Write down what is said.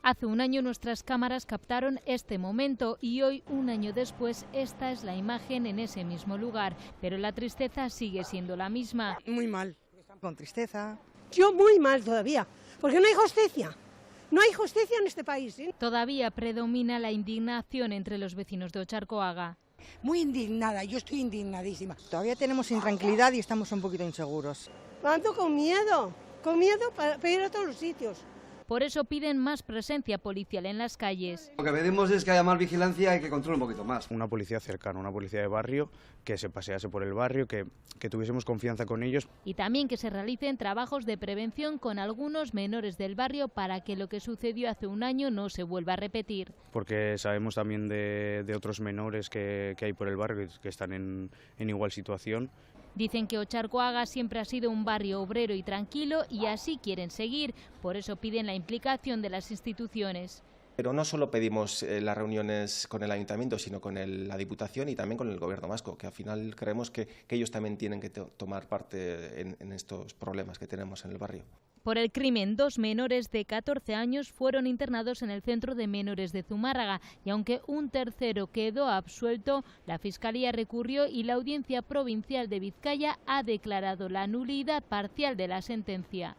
Hace un año nuestras cámaras captaron este momento y hoy, un año después, esta es la imagen en ese mismo lugar. Pero la tristeza sigue siendo la misma. Muy mal. Con tristeza. Yo muy mal todavía, porque no hay justicia. No hay justicia en este país, ¿sí? Todavía predomina la indignación entre los vecinos de Ocharcoaga. Muy indignada, yo estoy indignadísima. Todavía tenemos intranquilidad y estamos un poquito inseguros. Ando con miedo para ir a todos los sitios. Por eso piden más presencia policial en las calles. Lo que pedimos es que haya más vigilancia y que controle un poquito más. Una policía cercana, una policía de barrio, que se pasease por el barrio, que tuviésemos confianza con ellos. Y también que se realicen trabajos de prevención con algunos menores del barrio para que lo que sucedió hace un año no se vuelva a repetir. Porque sabemos también de otros menores que hay por el barrio que están en igual situación. Dicen que Ocharcoaga siempre ha sido un barrio obrero y tranquilo y así quieren seguir. Por eso piden la implicación de las instituciones. Pero no solo pedimos las reuniones con el ayuntamiento, sino con la Diputación y también con el Gobierno vasco, que al final creemos que ellos también tienen que tomar parte en estos problemas que tenemos en el barrio. Por el crimen, 2 menores de 14 años fueron internados en el centro de menores de Zumárraga y aunque un tercero quedó absuelto, la Fiscalía recurrió y la Audiencia Provincial de Vizcaya ha declarado la nulidad parcial de la sentencia.